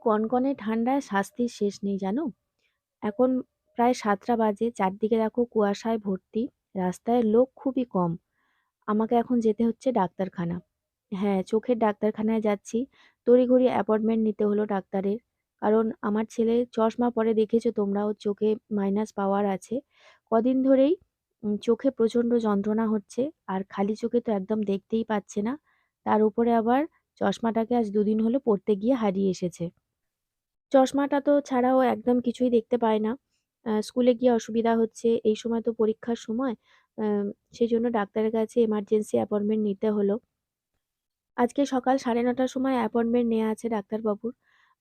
কনকনে ঠান্ডায় শাস্তির শেষ নেই জানো। এখন প্রায় ৭টা বাজে, চারদিকে দেখো কুয়াশায় ভর্তি, রাস্তায় লোক খুবই কম। আমাকে এখন যেতে হচ্ছে ডাক্তারখানা। হ্যাঁ, চোখের ডাক্তারখানায় যাচ্ছি। তড়িঘড়ি অ্যাপয়েন্টমেন্ট নিতে হলো ডাক্তারের। কারণ আমার ছেলে চশমা পরে, দেখেছো তোমরা, ওর চোখে মাইনাস পাওয়ার আছে। কদিন ধরেই চোখে প্রচণ্ড যন্ত্রণা হচ্ছে। আর খালি চোখে তো একদম দেখতেই পাচ্ছে না। তার উপরে আবার চশমাটাকে আজ ২ দিন হলো পরতে গিয়ে হারিয়ে এসেছে। চশমাটা তো ছাড়াও একদম কিছুই দেখতে পায় না। স্কুলে গিয়ে অসুবিধা হচ্ছে। এই সময় তো পরীক্ষার সময়। আম সেজন্য ডাক্তারের কাছে এমার্জেন্সি অ্যাপয়েন্টমেন্ট নিতে হলো। আজকে সকাল ৯:৩০ সময় অ্যাপয়েন্টমেন্ট নেয়া আছে ডাক্তারবাবুর।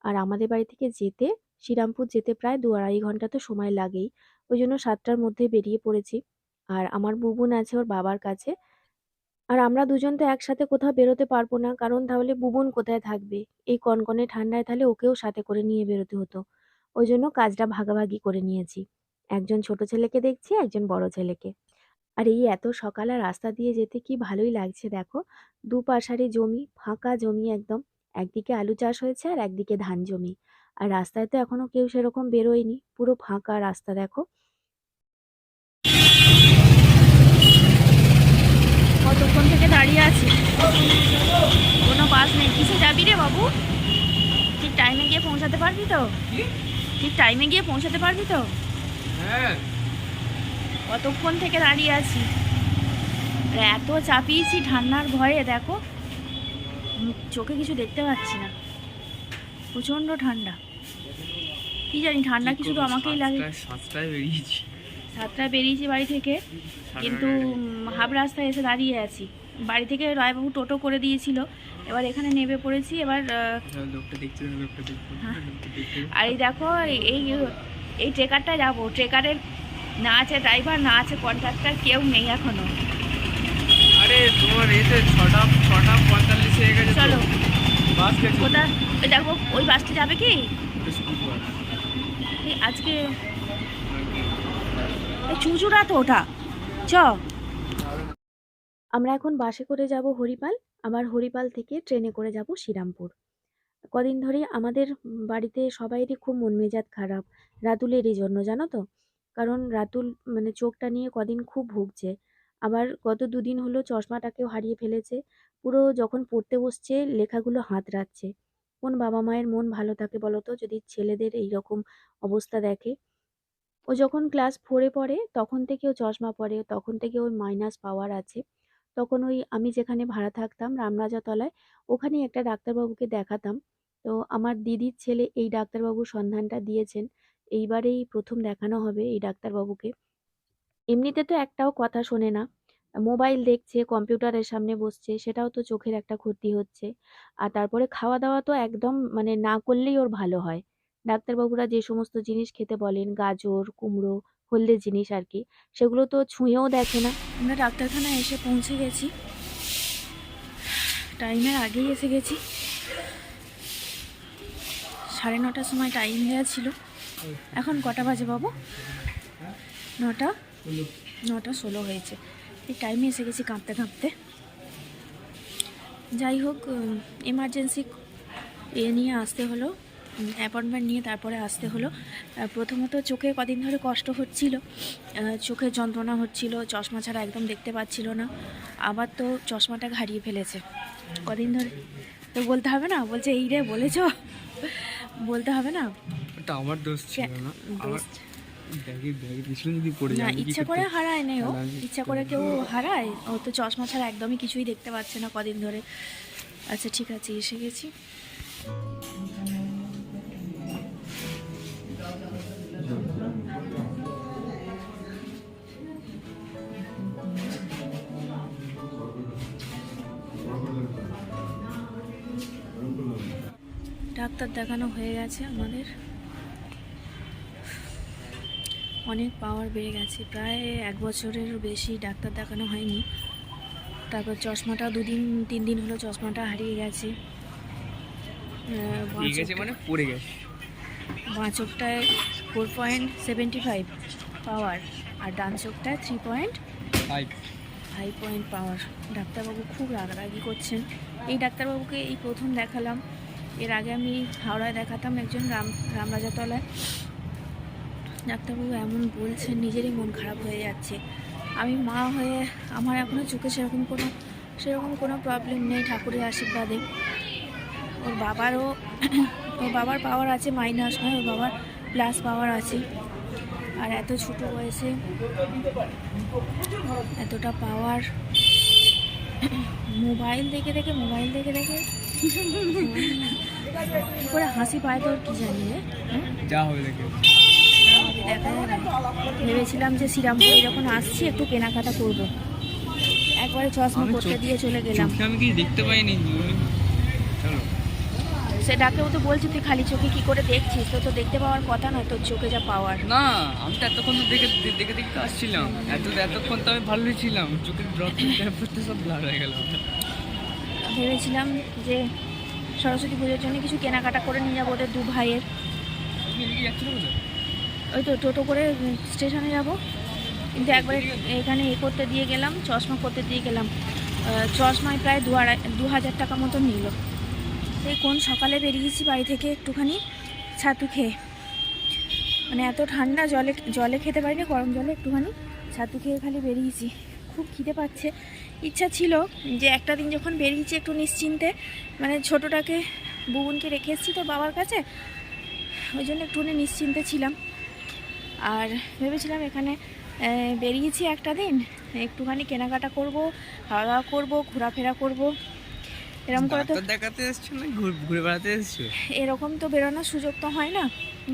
আর আমাদের বাড়ি থেকে যেতে, শ্রীরামপুর যেতে প্রায় ২-২.৫ ঘন্টা তো সময় লাগেই। ওইজন্য ৭টার মধ্যেই বেরিয়ে পড়েছি। আর আমার বুবুন আছে ওর বাবার কাছে। আর আমরা দুজন তো একসাথে কোথাও বেরোতে পারবো না। কারণ তাহলে বুবুন কোথায় থাকবে? এই কনকনে ঠান্ডায় তাহলে ওকেও সাথে করে নিয়ে বেরোতে হতো। ওইজন্য কাজটা ভাগাভাগি করে নিয়েছি। একজন ছোট ছেলেকে দেখছি, একজন বড় ছেলেকে। আর এই এত সকালে রাস্তা দিয়ে যেতে কি ভালোই লাগছে দেখো। দুপাশারে জমি, ফাঁকা জমি একদম। একদিকে আলু চাষ হয়েছে আর একদিকে ধান জমি। আর রাস্তায় তো এখনো কেউ সেরকম বেরোয়নি। পুরো ফাঁকা রাস্তা দেখো। কতক্ষণ থেকে দাঁড়িয়ে আছি, কোনো বাস নেই। কিসে যাবি রে বাবু? ঠিক টাইমে গিয়ে পৌঁছাতে পারবি তো? ঠিক টাইমে গিয়ে পৌঁছাতে পারবি তো? হ্যাঁ। কতক্ষণ থেকে দাঁড়িয়ে আছি। আর এত চাপিয়েছি ঠান্ডার ভয়ে দেখো, চোখে কিছু দেখতে পাচ্ছি না। প্রচণ্ড ঠান্ডা। কি জানি ঠান্ডা কি শুধু আমাকেই লাগে? ৭টায় বেরিয়েছি। ৭টায় বেরিয়েছি বাড়ি থেকে, কিন্তু হাফ রাস্তায় এসে দাঁড়িয়ে আছি। বাড়ি থেকে রায়বাবু টোটো করে দিয়েছিল, এবার এখানে নেমে পড়েছি। এবার লোকটা দেখতে আর এই দেখো, এই এই ট্রেকারটায় যাবো। ট্রেকারের না আছে ড্রাইভার, না আছে কন্ট্রাক্টর, কেউ নেই এখনো। আরে তোমার এতে ৬:৪৫ হয়ে গেছে। চলো বাস গেছে। ওটা, ওই দেখো ওই বাসটা যাবে কি এই আজকে? এই চুচুড়া তো ওটা। চ আমরা এখন বাসে করে যাব হরিপাল, আবার হরিপাল থেকে ট্রেনে করে যাব শ্রীরামপুর। কদিন ধরেই আমাদের বাড়িতে সবাইরই খুব মন মেজাজ খারাপ, রাতুলেরই জন্য জানো তো। কারণ রাতুল মানে চোখটা নিয়ে কদিন খুব ভুগছে। আবার গত ২ দিন হলো চশমাটাকেও হারিয়ে ফেলেছে। পুরো যখন পড়তে বসছে লেখাগুলো হাতড়াচ্ছে। কোন বাবা মায়ের মন ভালো থাকে বলো তো, যদি ছেলেদের এইরকম অবস্থা দেখে। ও যখন ক্লাস 4-এ পড়ে তখন থেকে ও চশমা পরে, তখন থেকে ওর মাইনাস পাওয়ার আছে। তখন ওই আমি যেখানে ভাড়া থাকতাম রামরাজাতলায়, ওখানেই একটা ডাক্তারবাবুকে দেখাতাম। তো আমার দিদির ছেলে এই ডাক্তারবাবুর সন্ধানটা দিয়েছেন। এইবারেই ১ম দেখানো হবে এই ডাক্তারবাবুকে। এমনিতে তো একটাও কথা শোনে না। মোবাইল দেখছে, কম্পিউটারের সামনে বসছে, সেটাও তো চোখের একটা ক্ষতি হচ্ছে। আর তারপরে খাওয়া-দাওয়া তো একদম মানে না করলেই ওর ভালো হয়। ডাক্তারবাবুরা যে সমস্ত জিনিস খেতে বলেন, গাজর, কুমড়ো, হলদে জিনিস আরকি, সেগুলো তো ছুঁয়েও দেখে না। আমরা ডাক্তারখানায় এসে পৌঁছে গেছি। টাইমের আগেই এসে গেছি। ৯:৩০ সময় টাইম দেওয়া ছিল। এখন কটা বাজে বাবু? ৯:১৬ হয়েছে। এই টাইমে এসে গেছি কাঁপতে কাঁপতে। যাই হোক, এমার্জেন্সি নিয়ে আসতে হলো, অ্যাপয়েন্টমেন্ট নিয়ে তারপরে আসতে হলো। প্রথমত চোখে কদিন ধরে কষ্ট হচ্ছিল, চোখের যন্ত্রণা হচ্ছিল, চশমা ছাড়া একদম দেখতে পাচ্ছিল না। আবার তো চশমাটা হারিয়ে ফেলেছে কদিন ধরে। তো বলতে হবে না? বলছে এই রে বলেছ, বলতে হবে না? ওটা আমার দোষ ছিল না। দোষ ব্যাগে পিছনে যদি পড়ে না, যায় ইচ্ছা করে হারায় নেই ও। ইচ্ছা করে কেউ হারায়? ও তো চশমা ছাড়া একদমই কিছুই দেখতে পাচ্ছে না কদিন ধরে। আচ্ছা ঠিক আছে, এসে গেছি। ডাক্তার দেখানো হয়ে গেছে আমাদের। অনেক পাওয়ার বেড়ে গেছে, প্রায় ১ বছরেরও বেশি ডাক্তার দেখানো হয়নি। তারপর চশমাটা ২-৩ দিন হলো চশমাটা হারিয়ে গেছে। মানে পড়ে গেছে। বাঁ চোখটায় 4.75 পাওয়ার, আর ডান চোখটায় 3.5 পয়েন্ট পাওয়ার। ডাক্তারবাবু খুব রাগারাগি করছেন। এই ডাক্তারবাবুকে এই প্রথম দেখালাম। এর আগে আমি হাওড়ায় দেখাতাম একজন রামরাজাতলায়। ডাক্তারবাবু এমন বলছেন, নিজেরই মন খারাপ হয়ে যাচ্ছে। আমি মা হয়ে আমার এখনও চোখে সেরকম কোনো প্রবলেম নেই ঠাকুরের আশীর্বাদে। ওর বাবার পাওয়ার আছে, মাইনাস নয়, ওর বাবার প্লাস পাওয়ার আছে। আর এত ছোট বয়সে এতটা পাওয়ার, মোবাইল দেখে দেখে কি করে হাসি পায় তোর কি জানি রে। যা হবে দেখে দেখা যাবে। ভেবেছিলাম যে শ্রীরামপুরে যখন আসছি একটু কেনাকাটা করব, একবারে চশমা করতে দিয়ে চলে গেলাম। আমি কি দেখতে পাইনি। চলো, সে ডাকেও তো বলছি তুই খালি চোখে কি করে দেখছিস, তো দেখতে পাওয়ার কথা না, তোর চোখে যা পাওয়ার। না, আমি তো এতক্ষণ তো দেখে দেখে দেখতে আসছিলাম, এতক্ষণ তো আমি ভালোই ছিলাম, চোখের ড্রপ করতে সব ব্লার হয়ে গেল। ভেবেছিলাম যে সরস্বতী পুজোর জন্য কিছু কেনাকাটা করে নিয়ে যাবো ওদের 2 ভাইয়ের। ওই তো টোটো করে স্টেশনে যাব, কিন্তু একবারে এখানে করতে দিয়ে গেলাম, চশমা করতে দিয়ে গেলাম। চশমায় প্রায় 2,000 টাকা মতো নিল। সেই কোন সকালে বেরিয়েছি বাড়ি থেকে একটুখানি ছাতু খেয়ে, মানে এত ঠান্ডা, জলে খেতে পারিনি, গরম জলে একটুখানি ছাতু খেয়ে খালি বেরিয়েছি। খুব খিদে পাচ্ছে। ইচ্ছা ছিল যে একটা দিন যখন বেরিয়েছি একটু নিশ্চিন্তে, মানে ছোটোটাকে বুবুনকে রেখে এসেছি তো বাবার কাছে, ওই জন্য একটুখানি নিশ্চিন্তে ছিলাম। আর ভেবেছিলাম এখানে বেরিয়েছি একটা দিন, একটুখানি কেনাকাটা করব, খাওয়া দাওয়া করবো, ঘোরাফেরা করব। এরকম করে তো দেখাতে এসছো না ঘুরে বেড়াতে এসছো? এরকম তো বেরোনোর সুযোগ তো হয় না।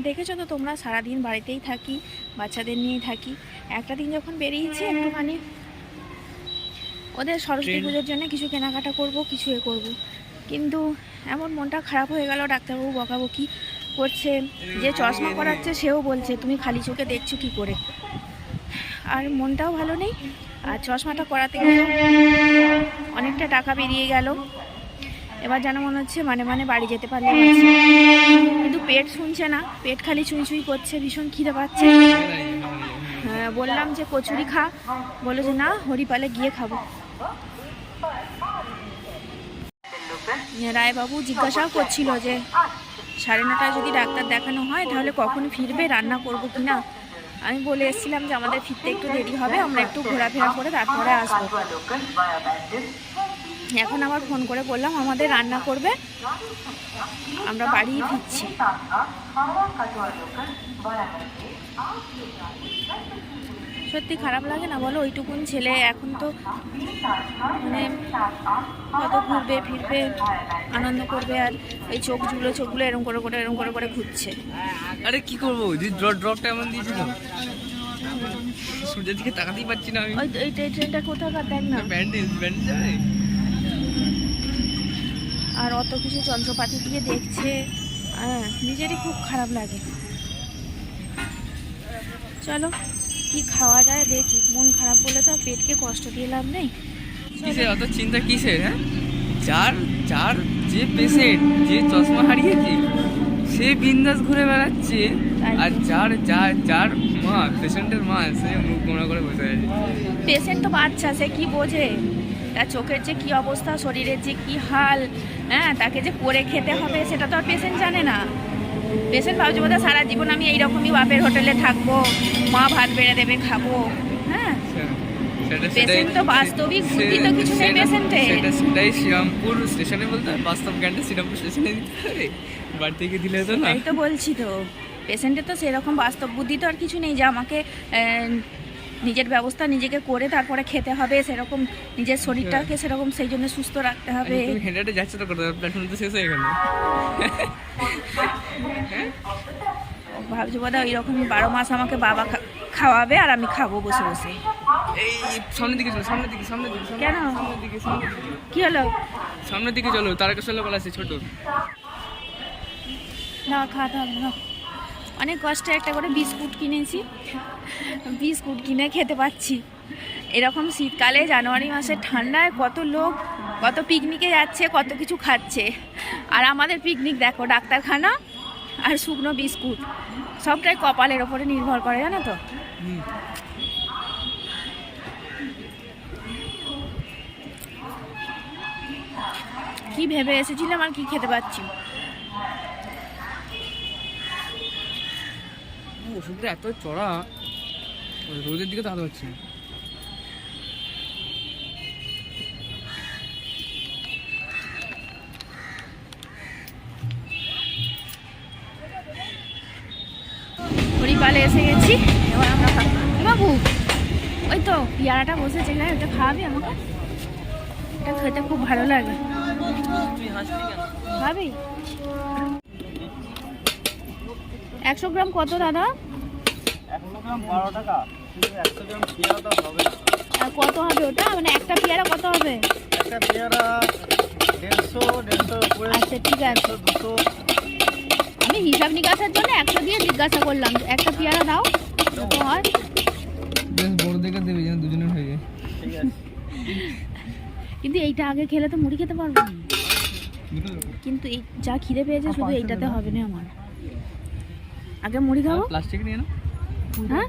দেখেছো তো তোমরা, সারাদিন বাড়িতেই থাকি, বাচ্চাদের নিয়েই থাকি। একটা দিন যখন বেরিয়েছি একটুখানি ওদের সরস্বতী পুজোর জন্য কিছু কেনাকাটা করব, কিছু করব, কিন্তু এমন মনটা খারাপ হয়ে গেল। ডাক্তারবাবু বকাবকি করছে, যে চশমা করাচ্ছে সেও বলছে তুমি খালি চোখে দেখছো কি করে। আর মনটাও ভালো নেই, আর চশমাটা করাতে গিয়ে অনেকটা টাকা বেরিয়ে গেল। এবার যেন মনে হচ্ছে মানে বাড়ি যেতে পারলে বাঁচি। কিন্তু পেট শুনছে না, পেট খালি চুই করছে, ভীষণ খিদে পাচ্ছে। বললাম যে কচুরি খা, বলে যে না হরিপালে গিয়ে খাবো। রায়বাবু জিজ্ঞাসাও করছিল যে 9:30 যদি ডাক্তার দেখানো হয় তাহলে কখন ফিরবে, রান্না করবো কিনা। আমি বলে এসেছিলাম যে আমাদের ফিরতে একটু দেরি হবে, আমরা একটু ঘোরাফেরা করে তারপরে আসবো। এখন আবার ফোন করে বললাম আমাদের রান্না করবে, আমরা বাড়ি ফিরছি। সত্যি খারাপ লাগে না বলো? ওইটুকুন ছেলে এখন তো মানে কত ঘুরবে ফিরবে, আনন্দ করবে, আর এই চোখগুলো এরম করে ঘুরছে। আরে কি করবো, ড্রপটা এমন দিয়েছিল, সূর্যের দিকে তাকাতেই পারছি না আমি। এই ট্রেনটা কোথাকার দেখ না, ব্যান্ডেজ আর অত কিছু যন্ত্রপাতি দিয়ে দেখছে, নিজেরই খুব খারাপ লাগে। চলো কি খাওয়া যায় দেখি, মন খারাপ বলে তো পেটকে কষ্ট দিয়ে লাভ নেই। কিসে অত চিন্তা কিসের? হ্যাঁ, যার যে পেশেন্ট, যে চশমা হারিয়েছে সে বিন্দাস ঘুরে বেড়াচ্ছে, আর যার মা, পেশেন্টের মা, সে মুখ গোমড়া করে বসে আছে। পেশেন্ট তো বাচ্চা, সে কি বোঝে? তার চোখের যে কি অবস্থা, শরীরের যে কি হাল, তাকে যে করে খেতে হবে সেটা তো আর পেশেন্ট জানে না। পেশেন্ট ভাবছে বোধহয় সারা জীবন আমি এইরকমই বাপের হোটেলে থাকবো, মা ভাত বেড়ে দেবে খাবো। পেশেন্ট তো বাস্তবিক বুদ্ধি তো কিছু নেই পেশেন্টে। সেটাই শ্রীরামপুর স্টেশনে বলতে হয়, বাস্তব জ্ঞানটা শ্রীরামপুর স্টেশনে দিতে হবে, বাড়ি থেকে দিলে তো না। এই তো বলছি তো, পেশেন্টের তো সেরকম বাস্তব বুদ্ধি তো আর কিছু নেই যে আমাকে নিজের ব্যবস্থা নিজেকে করে তারপরে খেতে হবে, সেরকম নিজের শরীরটাকে সেরকম সেই জন্য সুস্থ রাখতে হবে। তুমি হেঁটে যাচ্ছ তো কোথাও, প্ল্যাটফর্ম তো শেষ হয়ে গেল। ভাবছি বোধহয় ওইরকমই 12 মাস আমাকে বাবা খাওয়াবে আর আমি খাবো বসে বসে। এই সামনের দিকে চলো, সামনের দিকে কেন কি হলো? সামনের দিকে চলো, তারকেশ্বর বলা আছে ছোট। না খাওয়াতে হবে না, অনেক কষ্টে একটা করে বিস্কুট কিনেছি, বিস্কুট কিনে খেতে পাচ্ছি। এরকম শীতকালে জানুয়ারি মাসের ঠান্ডায় কত লোক কত পিকনিকে যাচ্ছে, কত কিছু খাচ্ছে, আর আমাদের পিকনিক দেখো ডাক্তারখানা আর শুকনো বিস্কুট, সবটাই কপালের ওপরে নির্ভর করে, জানো তো। কি ভেবে এসেছিলাম আর কি খেতে পাচ্ছি। ওষুধটা এত চড়া, রোদের দিকে তাড়াতে হচ্ছে। হরিপালে এসে গেছি, এবার আমরা বাবু ওই তো পেয়ারাটা বসেছে, ওটা খাওয়াবি আমাকে? এটা খেতে খুব ভালো লাগে, খাবি? 100 গ্রাম কত দাদা? 100 গ্রাম 12 টাকা। 100 গ্রাম পেয়ারা তো হবে না। আর কত হবে ওটা, মানে একটা পেয়ারা কত হবে? একটা পেয়ারা 150 উপরে। আচ্ছা ঠিক আছে, 200। আমি হিসাব নিকাশের জন্য 100 দিয়ে জিজ্ঞাসা করলাম, একটা পেয়ারা দাও কত হয়। বেশ বড় দেখে দেবে যেন দুজনের হয়ে যায়। ঠিক আছে। কিন্তু এইটা আগে খেলে তো মুড়ি খেতে পারবো না, কিন্তু এই যা খিদে পেয়েছে শুধু এইটাতে হবে না আমার, আগে মুড়ি খাবো। প্লাস্টিক নিয়ে না, হ্যাঁ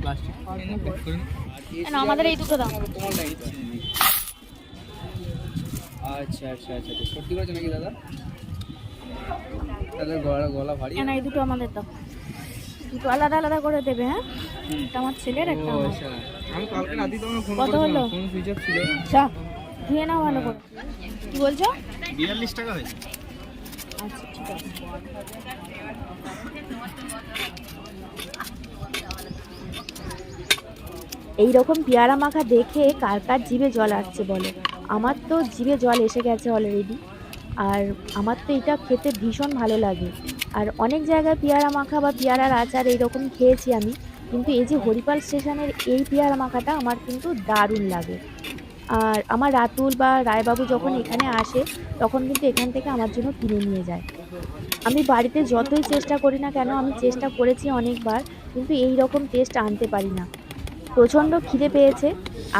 প্লাস্টিক নিয়ে প্যাক করে নি। না, আমাদের এই দুটো দাও। আচ্ছা আচ্ছা আচ্ছা, সত্যি বলছো নাকি দাদা? তাদের গলা গলা ভারী। না, এই দুটো আমাদের দাও, দুটো আলাদা আলাদা করে দেবে। হ্যাঁ, একটা আমার ছেলের, একটা ও আমার। আচ্ছা, আমি কালকে রাতে তোমাকে ফোন কত হলো? করেছিলাম, ফোন সুইচ অফ ছিল। চা ধুয়ে নাও ভালো করে। কি বলছো? 42 টাকা হয়েছে। আচ্ছা ঠিক আছে। এই রকম পেয়ারা মাখা দেখে কার কার জিভে জল আসছে বলো? আমার তো জিভে জল এসে গেছে অলরেডি। আর আমার তো এটা খেতে ভীষণ ভালো লাগে। আর অনেক জায়গায় পেয়ারা মাখা বা পেয়ারার আচার এইরকম খেয়েছি আমি, কিন্তু এই যে হরিপাল স্টেশনের এই পেয়ারা মাখাটা আমার কিন্তু দারুণ লাগে। আর আমার রাতুল বা রায়বাবু যখন এখানে আসে তখন কিন্তু এখান থেকে আমার জন্য কিনে নিয়ে যায়। আমি বাড়িতে যতই চেষ্টা করি না কেন, আমি চেষ্টা করেছি অনেকবার, কিন্তু এই রকম টেস্ট আনতে পারি না। প্রচণ্ড খিদে পেয়েছে,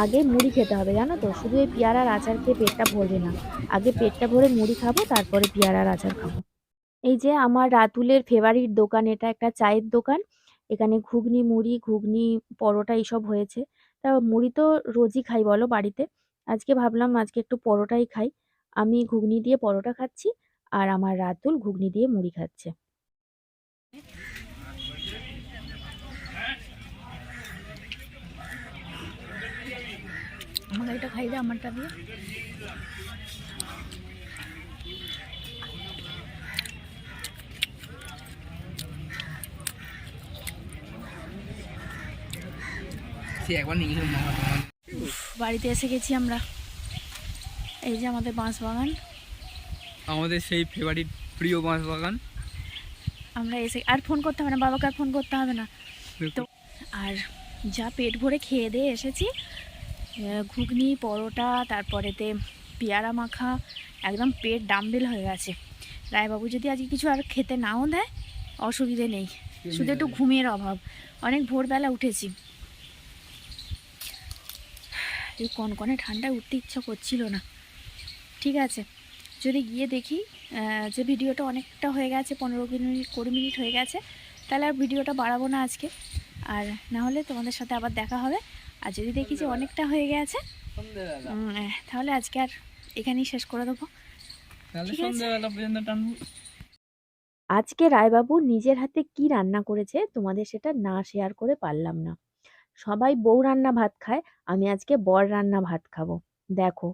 আগে মুড়ি খেতে হবে জানো তো, শুধু এই পেয়ারার আচার খেয়ে পেটটা ভরবে না, আগে পেটটা ভরে মুড়ি খাবো, তারপরে পেয়ারার আচার খাবো। এই যে আমার রাতুলের ফেভারিট দোকান, এটা একটা চায়ের দোকান। এখানে ঘুগনি মুড়ি, ঘুগনি পরোটা এইসব হয়েছে। তা মুড়ি তো রোজই খাই বলো বাড়িতে, আজকে ভাবলাম আজকে একটু পরোটাই খাই। আমি ঘুগনি দিয়ে পরোটা খাচ্ছি, আর আমার রাতুল ঘুগনি দিয়ে মুড়ি খাচ্ছে। আমাকে এটা খাই দে, আমারটা দিয়ে। সে একবার নিয়ে গেছিলাম মামা তোমার। বাড়িতে এসে গেছি আমরা, এই যে আমাদের বাঁশ বাগান, আমাদের সেই ফেভারিট প্রিয় বাঁশ বাগান। আমরা এসে আর ফোন করতে হবে না, বাবাকে আর ফোন করতে হবে না তো। আর যা পেট ভরে খেয়ে দিয়ে এসেছি, ঘুগনি পরোটা, তারপরেতে পেয়ারা মাখা, একদম পেট ডাম্বেল হয়ে গেছে। রায়বাবু যদি আজকে কিছু আর খেতে নাও দেয় অসুবিধে নেই, শুধু একটু ঘুমের অভাব, অনেক ভোরবেলা উঠেছি। এই কনকনে ঠান্ডায় উঠতে ইচ্ছা করছিল না। ঠিক আছে, যদি গিয়ে দেখি যে ভিডিওটা অনেকটা হয়ে গেছে, 15 মিনিট 20 মিনিট হয়ে গেছে, তাহলে আর ভিডিওটা বাড়াবো না আজকে। আর না হলে তোমাদের সাথে আবার দেখা হবে। আর যদি দেখি যে অনেকটা হয়ে গেছে, তাহলে আজকে আর এখানেই শেষ করে দেবো। ঠিক আছে, আজকে রায়বাবু নিজের হাতে কি রান্না করেছে তোমাদের সেটা না শেয়ার করে পারলাম না। সবাই বউ রান্না ভাত খায়, আমি আজকে বর রান্না ভাত খাবো। দেখো,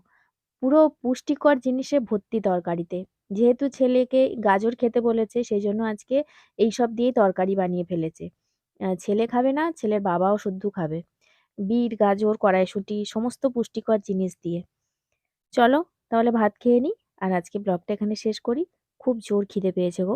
পুরো পুষ্টিকর জিনিসে ভর্তি তরকারিতে। যেহেতু ছেলেকে গাজর খেতে বলেছে, সেই জন্য আজকে এইসব দিয়েই তরকারি বানিয়ে ফেলেছে। ছেলে খাবে না, ছেলের বাবাও শুদ্ধ খাবে। বিট, গাজর, কড়াইশুঁটি সমস্ত পুষ্টিকর জিনিস দিয়ে। চলো তাহলে ভাত খেয়ে নিই, আর আজকে ব্লগটা এখানে শেষ করি। খুব জোর খিদে পেয়েছে গো।